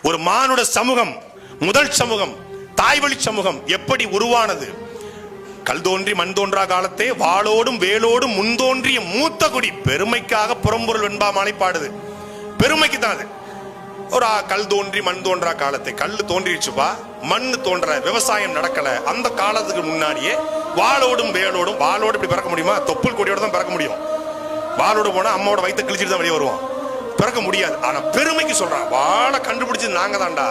ஒரு மானுட சமூகம், முதல் சமூகம், தாய்வழி சமூகம் எப்படி உருவானது? கல் தோன்றி மண் தோன்றா காலத்தே வாளோடும் வேலோடும் முன்தோன்றிய மூத்த குடி பெருமைக்காக புறம்பொருள் வெண்பா மாலை பாடுது. பெருமைக்கு தான் அது. ஒரு கல் தோன்றி மண் தோன்றா காலத்தை, கல் தோன்றிடுச்சுப்பா, மண் தோன்ற, விவசாயம் நடக்கல, அந்த காலத்துக்கு முன்னாடியே வாளோடும் வேலோடும், வாளோடு இப்படி பிறக்க முடியுமா? தொப்புள் கொடியோட தான் பிறக்க முடியும். வாளோடு போனா அம்மாவோட வயிற்று கிழிச்சிட்டு தான் வெளியே வருவோம், பிறக்க முடியாது. ஆனா பெருமைக்கு சொல்றான், வாழை கண்டுபிடிச்சது நாங்க தான்டா,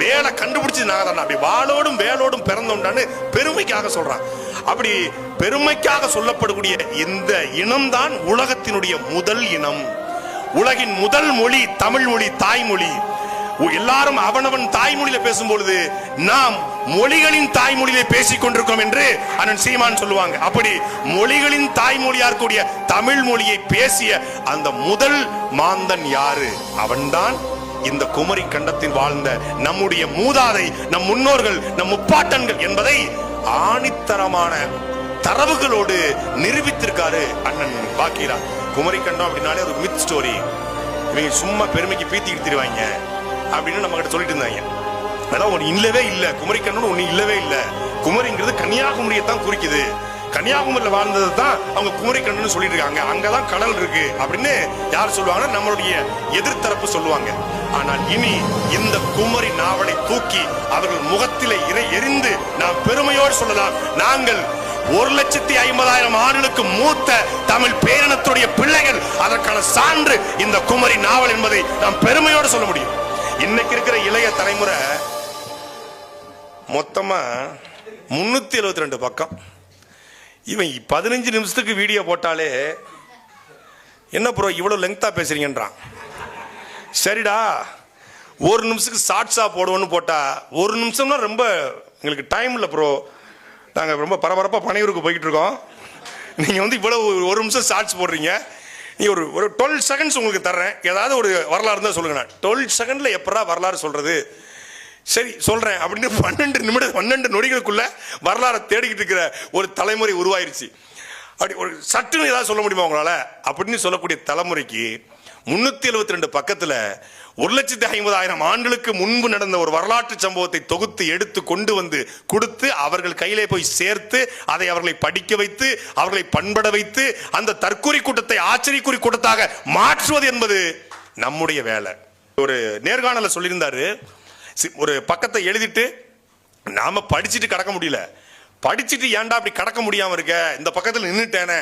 வேலை கண்டுபிடிச்சது நாங்க தான்டா, அப்படி வாளோடும் வேலோடும் பிறந்தோம்டான்னு பெருமைக்காக சொல்றான். அப்படி பெருமைக்காக சொல்லப்படக்கூடிய இந்த இனம்தான் உலகத்தினுடைய முதல் இனம். உலகின் முதல் மொழி தமிழ் மொழி, தாய்மொழி. எல்லாரும் அவனவன் தாய்மொழியில பேசும் பொழுது நாம் மொழிகளின் தாய்மொழியிலே பேசிக் கொண்டிருக்கோம் என்று அண்ணன் சீமான் சொல்லுவாங்க. அப்படி மொழிகளின் தாய்மொழியா இருக்கக்கூடிய தமிழ் மொழியை பேசிய அந்த முதல் மாந்தன் யாரு? அவன்தான் இந்த குமரி கண்டத்தில் வாழ்ந்த நம்முடைய மூதாதை, நம் முன்னோர்கள், நம் முப்பாட்டன்கள் என்பதை ஆணித்தரமான தரவுகளோடு நிரூபித்திருக்காரு அண்ணன் வாக்கீரா. குமரி கண்டம் அப்படின்னாலே ஒரு மித் ஸ்டோரி, இவங்க சும்மா பெருமைக்கு பீத்திக்கிட்டு திருவாங்க அப்படின்னு நம்ம கிட்ட சொல்லிட்டு இருந்தாங்க. அதான் ஒண்ணு இல்லவே இல்லை, குமரி கண்டம் ஒண்ணு இல்லவே இல்லை. குமரிங்கிறது கன்னியாகுமரியை தான் குறிக்குது. கன்னியாகுமரியில வாழ்ந்தது தான் அவங்க குமரி கண்டம்னு சொல்லிட்டு இருக்காங்க. அங்கதான் கடல் இருக்கு அப்படின்னு யார் சொல்லுவாங்கன்னா நம்மளுடைய எதிர்த்தரப்பு சொல்லுவாங்க. ஆனால் இனி இந்த குமரி நாவலை தூக்கி அவர்கள் முகத்திலே எரிந்து நாம் பெருமையோடு சொல்லலாம், நாங்கள் 1,50,000 ஆண்டுகளுக்கு மூத்த தமிழ் பேரினத்துடைய பிள்ளைகள். அதற்கான சான்று இந்த குமரி நாவல் என்பதை நாம் பெருமையோடு சொல்ல முடியும். இன்னைக்கு இருக்கிற இளைய தலைமுறை மொத்தமா 372 பக்கம். இவன் 15 நிமிஷத்துக்கு வீடியோ போட்டாலே என்ன ப்ரோ இவ்வளவு லெங்தா பேசுறீங்கன்றான். சரிடா, 1 நிமிஷத்துக்கு ஷார்ட்ஸா போடுவோன்னு போட்டா 1 நிமிஷம்னா ரொம்ப எங்களுக்கு டைம் இல்லை ப்ரோ, நாங்கள் ரொம்ப பரபரப்பாக பனையூருக்கு போய்கிட்டு இருக்கோம், நீங்கள் வந்து இவ்வளோ 1 நிமிஷம் ஷார்ட்ஸ் போடுறீங்க, நீ ஒரு 12 செகண்ட்ஸ் உங்களுக்கு தர்றேன், ஏதாவது ஒரு வரலாறு இருந்தால் சொல்லுங்க. 12 செகண்டில் எப்படா வரலாறு சொல்கிறது? சரி சொல்கிறேன் அப்படின்னு 12 நொடிகளுக்குள்ள வரலாறை தேடிக்கிட்டு இருக்கிற ஒரு தலைமுறை உருவாயிருச்சு. அப்படி ஒரு சட்டுன்னு ஏதாவது சொல்ல முடியுமா உங்களால்? அப்படின்னு சொல்லக்கூடிய தலைமுறைக்கு 372 பக்கத்தில் 1,50,000 ஆண்டுகளுக்கு முன்பு நடந்த ஒரு வரலாற்று சம்பவத்தை தொகுத்து எடுத்து கொண்டு வந்து கொடுத்து அவர்கள் கையிலே போய் சேர்த்து அதை அவர்களை படிக்க வைத்து அவர்களை பண்பட வைத்து அந்த தற்கூரி கூட்டத்தை ஆச்சரியக்குறி கூட்டத்தாக மாற்றுவது என்பது நம்முடைய வேலை. ஒரு நேர்காணல சொல்லியிருந்தாரு, ஒரு பக்கத்தை எழுதிட்டு நாம படிச்சுட்டு கடக்க முடியல, படிச்சுட்டு ஏன்டா அப்படி கடக்க முடியாம இருக்க, இந்த பக்கத்தில் நின்றுட்டேனே,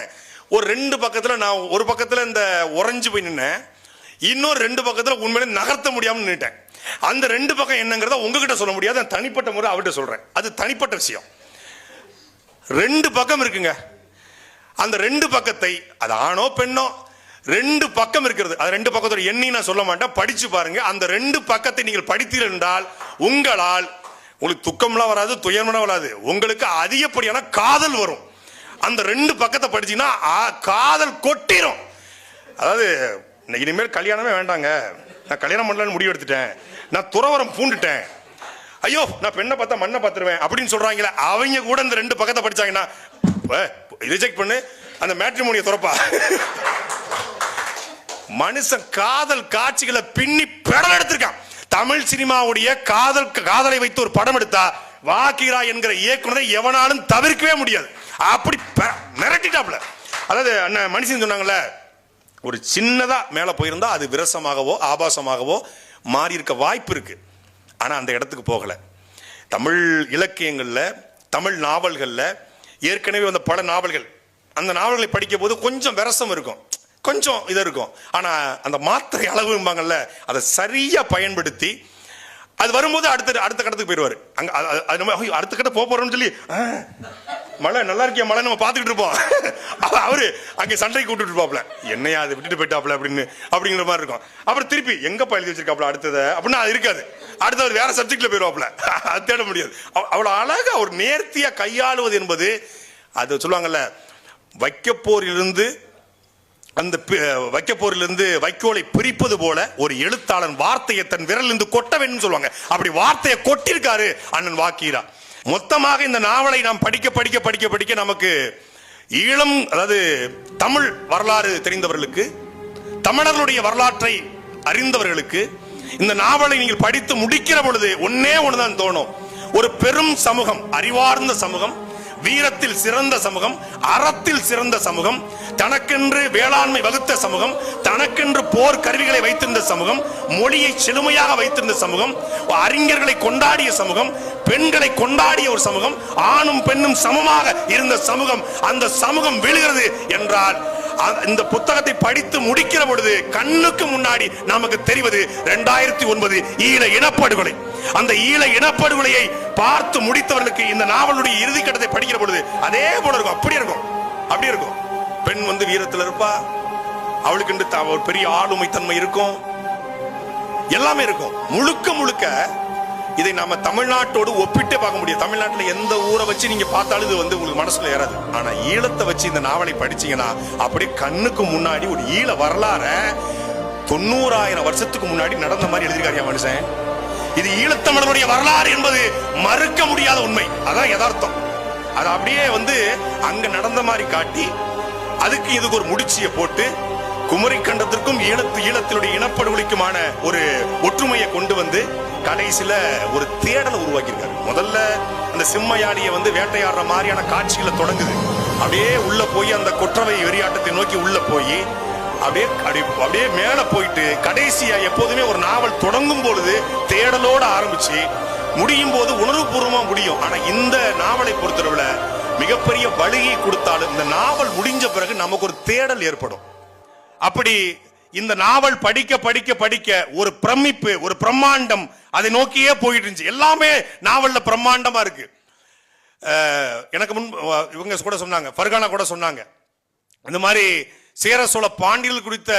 ஒரு 2 பக்கத்துல நான் ஒரு பக்கத்துல இந்த உறைஞ்சு போய் நின்னேன், இன்னொரு 2 பக்கத்துல உண்மையிலே நகர்த்த முடியாம நின்னுட்டேன். அந்த 2 பக்கம் என்னங்கிறத உங்ககிட்ட சொல்ல முடியாது, தனிப்பட்ட முறை அவர்கிட்ட சொல்றேன். அது தனிப்பட்ட விஷயம். 2 பக்கம் இருக்குங்க. அந்த 2 பக்கத்தை, அது ஆணோ பெண்ணோ, 2 பக்கம் இருக்கிறது. அது 2 பக்கத்தோட எண்ணி நான் சொல்ல மாட்டேன், படிச்சு பாருங்க. அந்த 2 பக்கத்தை நீங்கள் படித்தீர்கள் என்றால் உங்களால் உங்களுக்கு துக்கம்லாம் வராது, துயரம்லாம் வராது, உங்களுக்கு அதிகப்படியான காதல் வரும். அந்த 2 பக்கத்தை படிச்சீங்கன்னா காதல் கொட்டிரும். அதாவது இனிமேல் கல்யாணமே வேண்டாங்க, நான் கல்யாணம் பண்ணலான்னு முடிவு எடுத்துட்டேன், நான் துறவரம் பூண்டுட்டேன், ஐயோ நான் பெண்ணை பார்த்தா மண்ணை பார்த்துருவேன் அப்படின்னு சொல்றாங்களே, அவங்க கூட இந்த 2 பக்கத்தை படிச்சாங்கன்னா ரிஜெக்ட் பண்ணு, அந்த மேட்ரிமோனியை துறப்பா. மனுஷன் காதல் காட்சிகளை பின்னி படம் எடுத்திருக்கான். தமிழ் சினிமாவுடைய காதலை வைத்து ஒரு படம் எடுத்தா வாக்கீரா என்கிற இயக்குனரை எவனாலும் தவிர்க்கவே முடியாது. அப்படி மிரட்டிட்டாப்ல. அதாவது அண்ணன் மனுஷன் சொன்னாங்கல்ல, ஒரு சின்னதா மேல போயிருந்தா அது விரசமாகவோ ஆபாசமாகவோ மாறி இருக்க வாய்ப்பு இருக்கு. ஆனா அந்த இடத்துக்கு போகல. தமிழ் இலக்கியங்கள்ல, தமிழ் நாவல்கள்ல ஏற்கனவே வந்த பல நாவல்கள், அந்த நாவல்களை படிக்கும் போது கொஞ்சம் விரசம் இருக்கும், கொஞ்சம் இது இருக்கும். ஆனா அந்த மாத்திரை அளவும்பாங்கல்ல, அதை சரியா பயன்படுத்தி அது வரும்போது அடுத்த கட்டத்துக்கு போயிடுவாரு. அங்க அடுத்த கட்ட போறோம்னு சொல்லி மழை நல்லா இருக்கியா மழை நம்ம பார்த்துக்கிட்டு இருப்போம். அவரு அங்கே சண்டைக்கு கூப்பிட்டு இருப்பாப்ல, என்னையா அதை விட்டுட்டு போயிட்டாப்ல அப்படிங்கிற மாதிரி இருக்கும். அப்புறம் திருப்பி எங்கப்பா எழுதி வச்சிருக்காப்ல அடுத்தது அப்படின்னா அது இருக்காது, அடுத்தவர் வேற சப்ஜெக்ட்ல போயிடுவாப்ல, அது தேட முடியாது. அவ்வளவு அழகா ஒரு நேர்த்தியா கையாளுவது என்பது, அது சொல்லுவாங்கல்ல, வைக்கப்போரிலிருந்து அந்த வைக்கப்போரிலிருந்து வைக்கோலை பிரிப்பது போல ஒரு எழுத்தாளன் வார்த்தையை தன் விரலிருந்து கொட்ட வேண்டும் சொல்லுவாங்க. அப்படி வார்த்தையை கொட்டிருக்காரு அண்ணன் வாக்கீரா. மொத்தமாக இந்த நாவலை நாம் படிக்க படிக்க படிக்க படிக்க நமக்கு ஈழம், அதாவது தமிழ் வரலாறு தெரிந்தவர்களுக்கு, தமிழர்களுடைய வரலாற்றை அறிந்தவர்களுக்கு இந்த நாவலை நீங்கள் படித்து முடிக்கிற பொழுது ஒன்னே ஒண்ணுதான் தோணும். ஒரு பெரும் சமூகம், அறிவார்ந்த சமூகம், வீரத்தில் சிறந்த சமூகம், அறத்தில் சிறந்த சமூகம், தனக்கென்று வேளாண்மை வகுத்த சமூகம், தனக்கென்று போர் கருவிகளை வைத்திருந்த சமூகம், மொழியை செழுமையாக வைத்திருந்த சமூகம், அறிஞர்களை கொண்டாடிய சமூகம், பெண்களை கொண்டாடிய ஒரு சமூகம், ஆணும் பெண்ணும் சமமாக இருந்த சமூகம், அந்த சமூகம் விழுகிறது என்றால் இந்த புத்தகத்தை படித்து முடிக்கிற பொழுது கண்ணுக்கு முன்னாடி நமக்கு தெரிவது 2009 ஈழ இனப்படுகொலை. அந்த ஈழ இனப்படுகொலையை பார்த்து முடித்தவர்களுக்கு இந்த நாவலுடைய இறுதி கட்டத்தை படிக்கிற பொழுது அதே போல இருக்கும். அப்படி இருக்கும். பெண் வந்து வீரத்தில் இருப்பா, அவளுக்கு ஒரு பெரிய ஆளுமை தன்மை இருக்கும், எல்லாமே இருக்கும். முழுக்க இதை நம்ம தமிழ்நாட்டோடு ஒப்பிட்டே பார்க்க முடியும். தமிழ்நாட்டில் எந்த ஊரை வச்சு நீங்க பார்த்தாலும் இது வந்து உங்களுக்கு மனசுல ஏறாது. ஆனா ஈழத்தை வச்சு இந்த நாவலை படிச்சீங்கன்னா அப்படியே கண்ணுக்கு முன்னாடி ஒரு ஈழ வரலாற 90,000 வருஷத்துக்கு முன்னாடி நடந்த மாதிரி எழுதிருக்காரு மனுஷன். இது ஈழத்தமிழனுடைய வரலாறு என்பது மறுக்க முடியாத உண்மை. அதான் யதார்த்தம். அது அப்படியே வந்து அங்க நடந்த மாதிரி காட்டி அதுக்கு இதுக்கு ஒரு முடிச்சியை போட்டு குமரி கண்டத்திற்கும் ஈழத்தினுடைய இனப்படுகொலைக்குமான ஒரு ஒற்றுமையை கொண்டு வந்து கடைசியில ஒரு தேடலை உருவாக்கியிருக்காரு. முதல்ல அந்த சிம்ம யானையை வந்து வேட்டையாடுற மாதிரியான காட்சிகளை தொடங்குது. அப்படியே உள்ள போய் அந்த கொற்றவை வெறியாட்டத்தை நோக்கி உள்ள போய் அப்படியே மேல போயிட்டு கடைசியா எப்போதுமே ஒரு நாவல் தொடங்கும் பொழுது தேடலோட ஆரம்பிச்சு முடியும் போது உணர்வுபூர்வமா முடியும். ஆனா இந்த நாவலை பொறுத்தளவுல மிகப்பெரிய வழியை கொடுத்தாலும் இந்த நாவல் முடிஞ்ச பிறகு நமக்கு ஒரு தேடல் ஏற்படும். அப்படி இந்த நாவல் படிக்க படிக்க படிக்க ஒரு பிரமிப்பு, ஒரு பிரம்மாண்டம் அதை நோக்கியே போயிட்டு இருந்துச்சு. எல்லாமே நாவல்ல பிரம்மாண்டமா இருக்கு. எனக்கு முன் இவங்க கூட சொன்னாங்க, ஃபர்கானா கூட சொன்னாங்க, இந்த மாதிரி சேர சோழ பாண்டியர்கள் குறித்த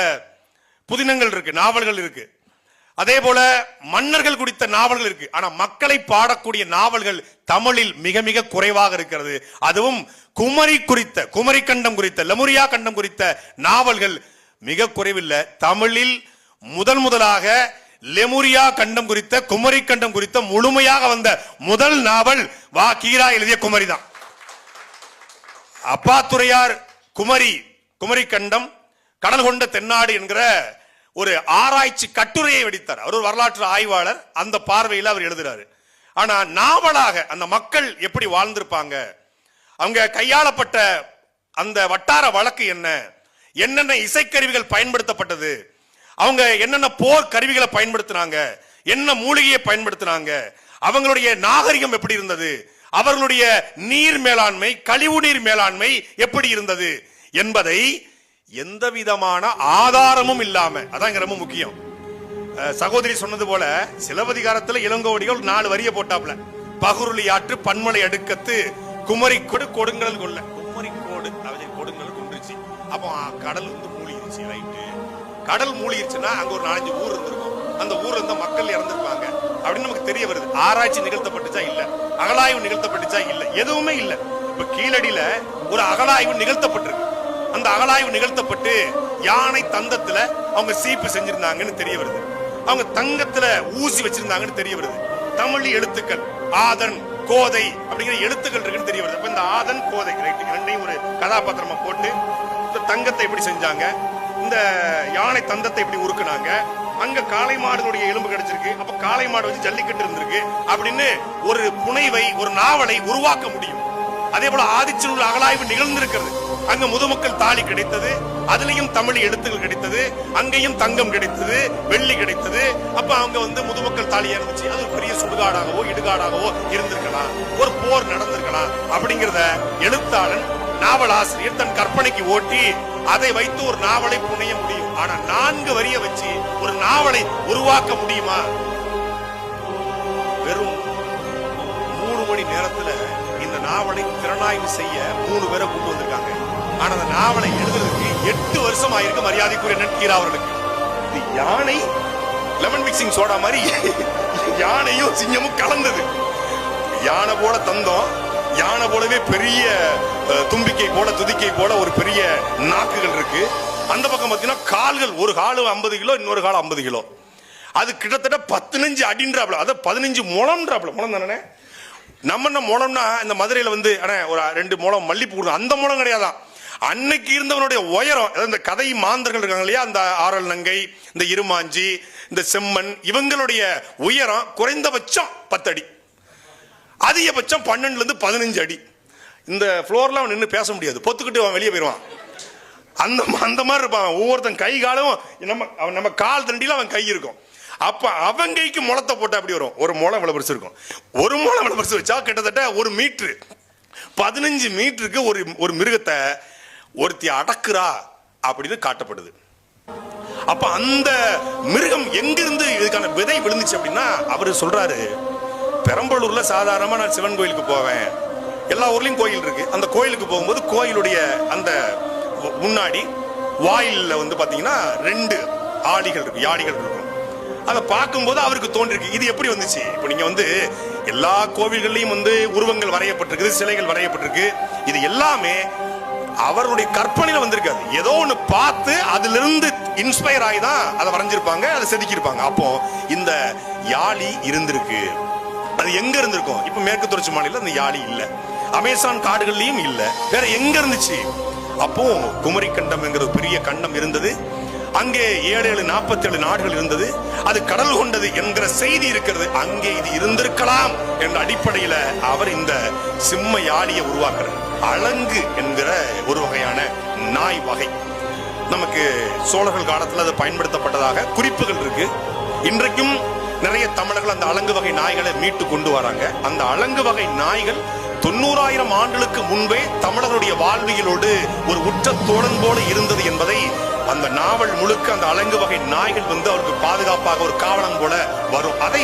புதினங்கள் இருக்கு, நாவல்கள் இருக்கு. அதே போல மன்னர்கள் குறித்த நாவல்கள் இருக்கு. ஆனா மக்களை பாடக்கூடிய நாவல்கள் தமிழில் மிக மிக குறைவாக இருக்கிறது. அதுவும் குமரி கண்டம் குறித்த, லெமுரியா கண்டம் குறித்த நாவல்கள் மிக குறைவில்லை. தமிழில் முதலாக லெமுரியா கண்டம் குறித்த, குமரி கண்டம் குறித்த முழுமையாக வந்த முதல் நாவல் வா கீரா எழுதிய குமரி தான். அப்பாத்துரையார் குமரி கண்டம் கடல் கொண்ட தென்னாடு என்கிற ஒரு ஆராய்ச்சி கட்டுரையை வெடித்தார். அவர் ஒரு வரலாற்று ஆய்வாளர். அந்த பார்வையில் அவர் எழுதுறாரு. ஆனா நாவலாக அந்த மக்கள் எப்படி வாழ்ந்திருப்பாங்க, அவங்க கையாளப்பட்ட அந்த வட்டார வழக்கு என்னென்ன இசைக்கருவிகள் பயன்படுத்தப்பட்டது, அவங்க என்னென்ன போர் கருவிகளை பயன்படுத்தினாங்க, என்ன மூலிகையை பயன்படுத்தினாங்க, அவங்களுடைய நாகரிகம் எப்படி இருந்தது, அவர்களுடைய நீர் மேலாண்மை, கழிவு நீர் மேலாண்மை எப்படி இருந்தது என்பதை எந்த விதமான ஆதாரமும் இல்லாம, அதான் ரொம்ப முக்கியம். சகோதரி சொன்னது போல சிலப்பதிகாரத்துல இளங்கோவடிகள் 4 வரிய போட்டாப்ல, பகுருளி ஆற்று பன்மலை அடுக்கத்து குமரி கொடு கொடுங்கடல் கொள்ள, குமரி கோடு கொடுங்கடல் கொண்டுருச்சு. அப்போ கடல் வந்து மூழ்கிருச்சு. ரைட்டு, கடல் மூழ்கிருச்சுன்னா அங்க ஒரு 4-5 ஊர் இருந்திருக்கும். அந்த ஊர்ல இருந்த மக்கள் இறந்திருப்பாங்க அப்படின்னு நமக்கு தெரிய வருது. ஆராய்ச்சி நிகழ்த்தப்பட்டுச்சா இல்ல, அகழாய்வு நிகழ்த்தப்பட்டுச்சா இல்ல, எதுவுமே இல்ல. இப்ப கீழடியில ஒரு அகழாய்வு நிகழ்த்தப்பட்டிருக்கு. அந்த அகழாய்வு நிகழ்த்தப்பட்டு யானை தந்தத்துல அவங்க சீப்பு செஞ்சிருந்தாங்கன்னு தெரிய வருது. அவங்க தங்கத்துல ஊசி வச்சிருந்தாங்கன்னு தெரிய வருது. தமிழ் எழுத்துக்கள் ஆதன் கோதை அப்படிங்கிற எழுத்துக்கள் இருக்குன்னு தெரிய வருது. இந்த ஆதன் கோதை ரெண்டையும் ஒரு கதாபாத்திரமா போட்டு இந்த தங்கத்தை எப்படி செஞ்சாங்க, இந்த யானை தந்தத்தை எப்படி உருக்குனாங்க, அங்க காளை மாடுடைய எலும்பு கிடைச்சிருக்கு, அப்ப காளை மாடு வச்சு ஜல்லிக்கட்டு இருந்திருக்கு அப்படின்னு ஒரு புனைவை, ஒரு நாவலை உருவாக்க முடியும். அதே போல ஆதிச்சநூல் அகழாய்வு நிகழ்ந்திருக்கிறது. அங்க முதுமக்கள் தாலி கிடைத்தது, அதுலயும் தமிழ் எழுத்துக்கள் கிடைத்தது, அங்கேயும் தங்கம் கிடைத்தது, வெள்ளி கிடைத்தது. அப்ப அவங்க வந்து முதுமக்கள் தாலி இருந்துச்சு. அது ஒரு பெரிய சுடுகாடாகவோ இடுகாடாகவோ இருந்திருக்கலாம், ஒரு போர் நடந்திருக்கலாம் அப்படிங்கிறத எழுத்தாளன், நாவலாசிரியர் தன் கற்பனைக்கு ஓட்டி அதை வைத்து ஒரு நாவலை புனைய முடியும். ஆனா 4 வரிய வச்சு ஒரு நாவலை உருவாக்க முடியுமா? வெறும் 3 மணி நேரத்துல இந்த நாவலை திறனாய்வு செய்ய 3 பேரை கூட்டு வந்திருக்காங்க. ஆனா அந்த நாவலை எழுதுறதுக்கு 8 வருஷம் ஆயிருக்கு மரியாதைக்குரிய நட்கீரா அவர்களுக்கு. இது யானை லெமன் மிக்சிங் சோடா மாதிரி யானையும் சிங்கமும் கலந்தது. யானை போல தந்தம், யானை போலவே பெரிய தும்பிக்கை போல, துதிக்கை போல ஒரு பெரிய நாக்குகள் இருக்கு. அந்த பக்கம் பாத்தீங்கன்னா கால்கள், ஒரு கால் 50 கிலோ, இன்னொரு கால் 50 கிலோ. அது கிட்டத்தட்ட 15 அடின்றாப்ல, அது 15 முழம்ன்றாப்ல. முழம் தானே? நம்ம என்ன முழம்னா இந்த மதுரையில வந்து ஒரு 2 முழம் மல்லிப்பூ கொடுக்கும், அந்த முழம் கிடையாதான். அன்னைக்கு இருந்தவனுடைய உயரம், இந்த கதை மாந்தர்கள் இருக்காங்க இல்லையா, அந்த ஆரல் நங்கை, இந்த இருமாஞ்சி, இந்த செம்மண் இவங்களுடைய உயரம் குறைந்தபட்சம் 10 அடி, அதிகபட்சம் 12 ல இருந்து 15 அடி. இந்த ஃப்ளோர்ல அவன் நின்று பேச முடியாது, பொத்துக்கிட்டு அவன் வெளியே போயிடுவான். அந்த மாதிரி இருப்பான். ஒவ்வொருத்தன் கை காலும் நம்ம கால் தண்டில அவன் கை இருக்கும். அப்ப அவன் கைக்கு முளத்தை போட்டா அப்படி வரும். ஒரு முளை இவ்வளவு பெருசு இருக்கும். ஒரு முளை இவ்வளவு பெருசு வச்சா கிட்டத்தட்ட 1 மீட்டர், 15 மீட்டருக்கு ஒரு மிருகத்தை ஒருத்தி அடக்குறா அப்படின்னு காட்டப்படுது. அப்ப அந்த மிருகம் எங்கிருந்து இதுக்கான விதை விழுந்துச்சு அப்படின்னா, அவரு சொல்றாரு, பெரம்பலூர்ல சாதாரணமா நான் சிவன் கோயிலுக்கு போவேன், எல்லா ஊர்லயும் கோயில் இருக்கு. அந்த கோயிலுக்கு போகும்போது கோயிலுடைய அந்த முன்னாடி வாயில்ல பாத்தீங்கன்னா 2 ஆடிகள் இருக்கு, யாடிகள் இருக்கும். அதை பார்க்கும்போது அவருக்கு தோன்றிருக்கு, இது எப்படி வந்துச்சு. இப்போ நீங்க எல்லா கோவில்கள்லயும் உருவங்கள் வரையப்பட்டிருக்கு, சிலைகள் வரையப்பட்டிருக்கு. இது எல்லாமே அவருடைய கற்பனையில வந்திருக்காது. ஏதோ ஒண்ணு பார்த்து அதுல இருந்து இன்ஸ்பயர் ஆகி தான் அதை வரைஞ்சிருப்பாங்க, அதை செதுக்கியிருப்பாங்க. அப்போ இந்த யாழி இருந்திருக்கு. அது எங்க இருந்திருக்கும்? இப்ப மேற்கு தொடர்ச்சி மாநிலம் அந்த யாழி இல்ல, அமேசான் காடுகள்லயும் இல்ல, வேற எங்க இருந்துச்சு? அப்போ குமரி கண்டம் என்கிற பெரிய கண்டம் இருந்தது. அங்கே 47 நாடுகள் இருந்தது. அது கடல் கொண்டது என்கிற செய்தி இருக்கிறது. அங்கே இது இருந்திருக்கலாம் என்ற அடிப்படையில் அவர் இந்த சிம்ம யாழியை உருவாக்குறார். அலங்கு என்கிற ஒரு வகையான நாய் வகை நமக்கு சோழர்கள் காலத்தில் அது பயன்படுத்தப்பட்டதாக குறிப்புகள் இருக்கு. இன்றைக்கும் நிறைய தமிழர்கள் அந்த அலங்கு வகை நாய்களை மீட்டு கொண்டு வராங்க. அந்த அலங்கு வகை நாய்கள் 90,000 ஆண்டுகளுக்கு முன்பே தமிழர்களுடைய வாழ்வியலோடு ஒரு உற்ற தோழன் போல இருந்தது என்பதை அந்த நாவல் முழுக்க அந்த அலங்கு வகை நாய்கள் அவருக்கு பாதுகாப்பாக ஒரு காவலன் போல வரும். அதை